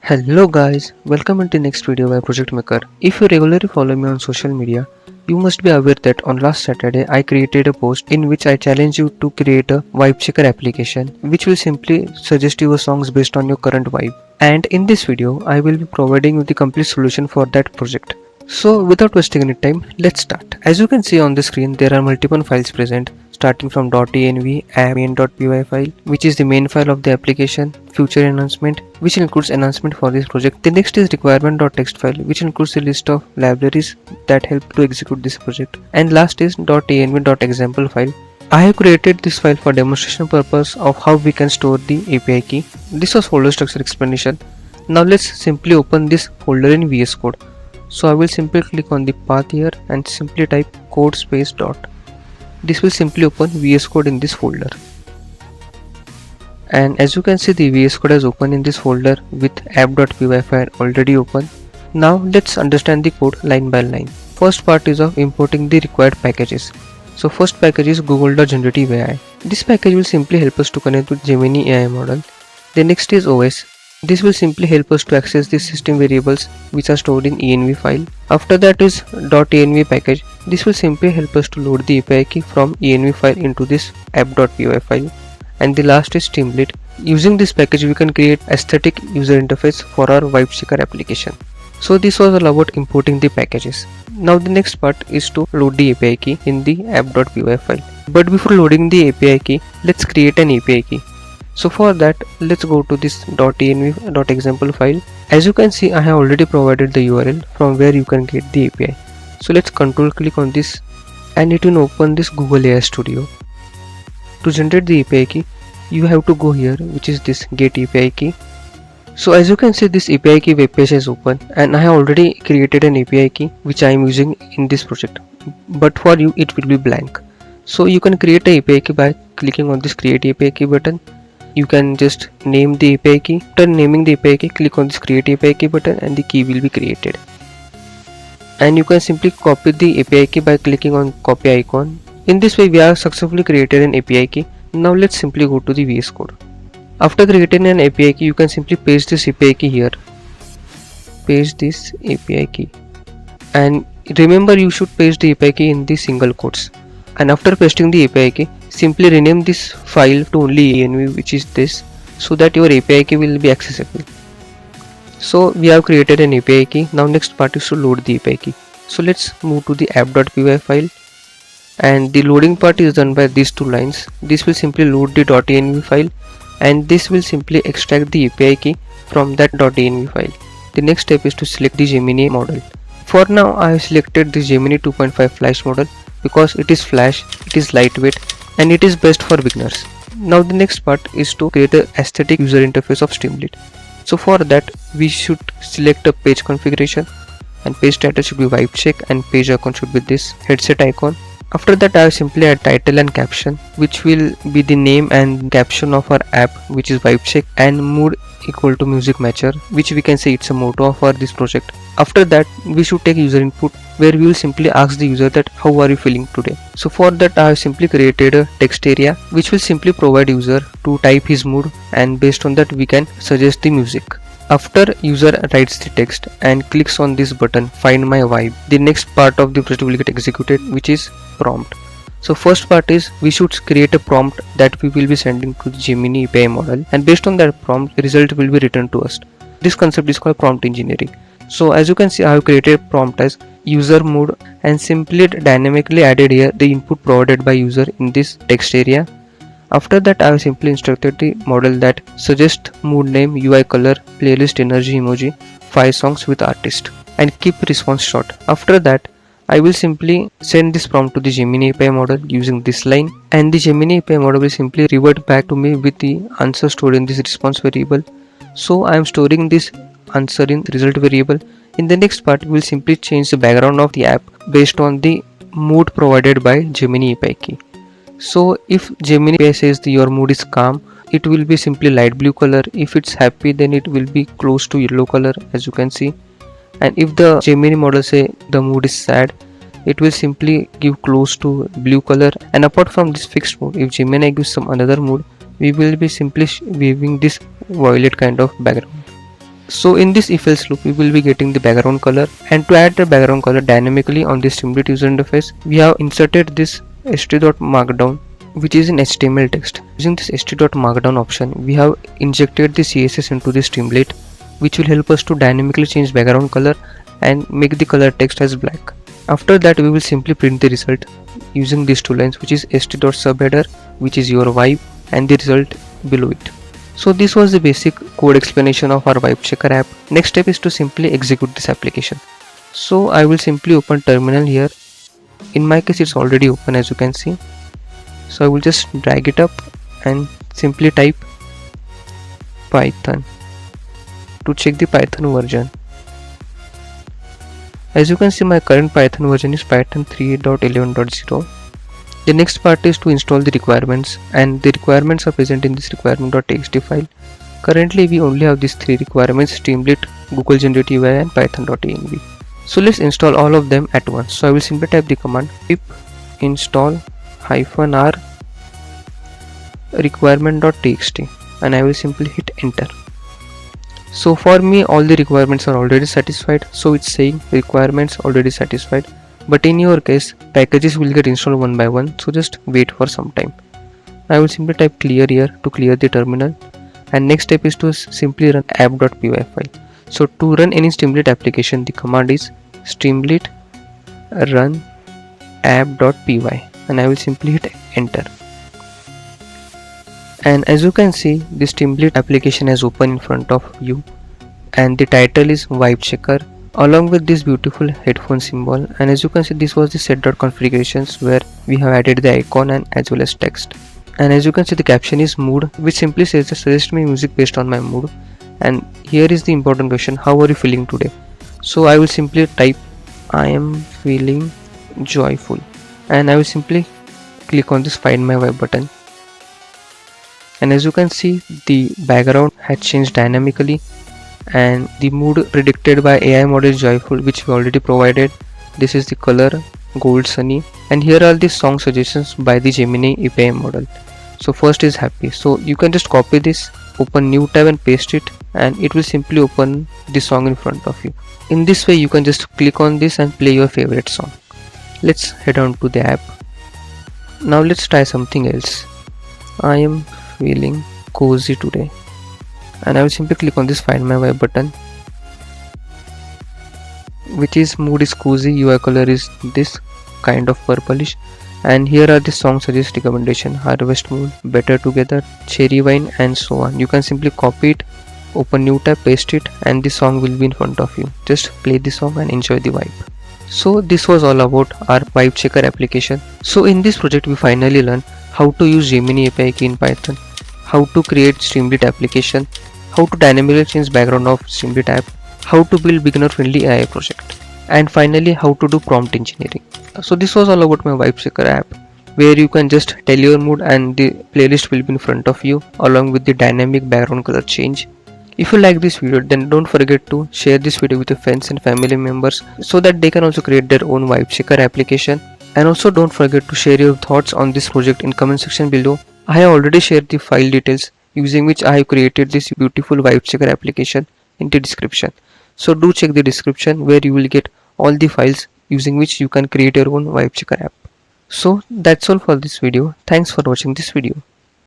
Hello guys, welcome into the next video by Project Maker. If you regularly follow me on social media, you must be aware that on last Saturday I created a post in which I challenge you to create a VibeChecker application which will simply suggest you songs based on your current vibe. And in this video, I will be providing you the complete solution for that project. So without wasting any time, let's start. As you can see on the screen, there are multiple files present starting from .env, main.py file, which is the main file of the application, future enhancement, which includes enhancement for this project. The next is requirement.txt file, which includes a list of libraries that help to execute this project. And last is .env.example file. I have created this file for demonstration purpose of how we can store the API key. This was folder structure explanation. Now let's simply open this folder in VS Code. So I will simply click on the path here and simply type code space dot. This will simply open VS Code in this folder. And as you can see, the VS Code has opened in this folder with app.py file already open. Now let's understand the code line by line. First part is of importing the required packages. So first package is Generative AI. This package will simply help us to connect with Gemini AI model. The next is OS. This will simply help us to access the system variables which are stored in env file. After that is .env package. This will simply help us to load the API key from env file into this app.py file. And the last is Streamlit. Using this package we can create aesthetic user interface for our VibeChecker application. So this was all about importing the packages. Now the next part is to load the API key in the app.py file. But before loading the API key, let's create an API key. So for that, let's go to this .env.example file. As you can see, I have already provided the URL from where you can get the API. So let's control click on this and it will open this Google AI Studio. To generate the API key, you have to go here, which is this get API key. So as you can see, this API key web page is open and I have already created an API key which I am using in this project. But for you, it will be blank. So you can create an API key by clicking on this create API key button. You can just name the API key. After naming the API key, click on this create API key button and the key will be created. And you can simply copy the API key by clicking on copy icon. In this way we have successfully created an API key. Now let's simply go to the VS Code. After creating an API key, you can simply paste this API key here. Paste this API key. And remember, you should paste the API key in the single quotes. And after pasting the API key, simply rename this file to only env, which is this, so that your API key will be accessible. So we have created an API key. Now next part is to load the API key. So let's move to the app.py file. And the loading part is done by these two lines. This will simply load the .env file and this will simply extract the API key from that .env file. The next step is to select the Gemini model. For now I have selected the Gemini 2.5 Flash model because it is flash, it is lightweight and it is best for beginners. Now the next part is to create an aesthetic user interface of Streamlit. So for that we should select a page configuration and page title should be VibeCheck and page icon should be this headset icon. After that I have simply add title and caption, which will be the name and caption of our app, which is VibeCheck, and mood equal to music matcher, which we can say it's a motto for this project. After that we should take user input, where we will simply ask the user that how are you feeling today. So for that I have simply created a text area which will simply provide user to type his mood, and based on that we can suggest the music. After user writes the text and clicks on this button find my vibe, the next part of the project will get executed, which is prompt. So first part is we should create a prompt that we will be sending to the Gemini API model, and based on that prompt the result will be returned to us. This concept is called prompt engineering. So as you can see, I have created a prompt as user mood and simply dynamically added here the input provided by user in this text area. After that I have simply instructed the model that suggest mood name, UI color, playlist energy emoji, 5 songs with artist, and keep response short. After that I will simply send this prompt to the Gemini API model using this line, and the Gemini API model will simply revert back to me with the answer stored in this response variable. So I am storing this answer in result variable. In the next part we will simply change the background of the app based on the mood provided by Gemini API key. So if Gemini API says your mood is calm, it will be simply light blue color. If it's happy, then it will be close to yellow color, as you can see. And if the Gemini model say the mood is sad, it will simply give close to blue color. And apart from this fixed mood, if Gemini gives some another mood, we will be simply weaving this violet kind of background. So in this if else loop we will be getting the background color, and to add the background color dynamically on the Streamlit user interface we have inserted this st.markdown, which is in HTML text. Using this st.markdown option we have injected the CSS into the Streamlit, which will help us to dynamically change background color and make the color text as black. After that we will simply print the result using these two lines, which is st.subheader, which is your vibe, and the result below it. So this was the basic code explanation of our VibeChecker app. Next step is to simply execute this application. So I will simply open terminal here. In my case it's already open, as you can see. So I will just drag it up and simply type Python to check the Python version. As you can see, my current Python version is Python 3.11.0. The next part is to install the requirements, and the requirements are present in this requirement.txt file. Currently we only have these three requirements: Streamlit, Google Generative AI and python.env. So let's install all of them at once. So I will simply type the command pip install -r requirement.txt and I will simply hit enter. So for me all the requirements are already satisfied, so it's saying requirements already satisfied. But in your case packages will get installed one by one, so just wait for some time. I will simply type clear here to clear the terminal, and next step is to simply run app.py file. So to run any Streamlit application the command is streamlit run app.py and I will simply hit enter. And as you can see the Streamlit application has opened in front of you, and the title is VibeChecker along with this beautiful headphone symbol. And as you can see this was the set.configurations where we have added the icon and as well as text. And as you can see the caption is mood, which simply says that suggest me music based on my mood. And here is the important question: how are you feeling today? So I will simply type I am feeling joyful, and I will simply click on this find my vibe button. And as you can see the background had changed dynamically, and the mood predicted by AI model is joyful, which we already provided. This is the color gold sunny, and here are the song suggestions by the Gemini API model. So first is happy, so you can just copy this, open new tab and paste it, and it will simply open the song in front of you. In this way you can just click on this and play your favorite song. Let's head on to the app. Now let's try something else. I am feeling cozy today, and I will simply click on this find my vibe button, which is mood is cozy, UI color is this kind of purplish, and here are the song suggest recommendation: harvest mood, better together, cherry wine, and so on. You can simply copy it, open new tab, paste it, and the song will be in front of you. Just play the song and enjoy the vibe. So this was all about our VibeChecker application. So in this project we finally learned how to use Gemini API key in Python, how to create Streamlit application, how to dynamically change background of Streamlit app, how to build beginner friendly AI project, and finally how to do prompt engineering. So this was all about my VibeChecker app, where you can just tell your mood and the playlist will be in front of you along with the dynamic background color change. If you like this video, then don't forget to share this video with your friends and family members so that they can also create their own VibeChecker application. And also don't forget to share your thoughts on this project in comment section below. I have already shared the file details using which I have created this beautiful VibeChecker application in the description. So do check the description where you will get all the files using which you can create your own VibeChecker app. So that's all for this video. Thanks for watching this video.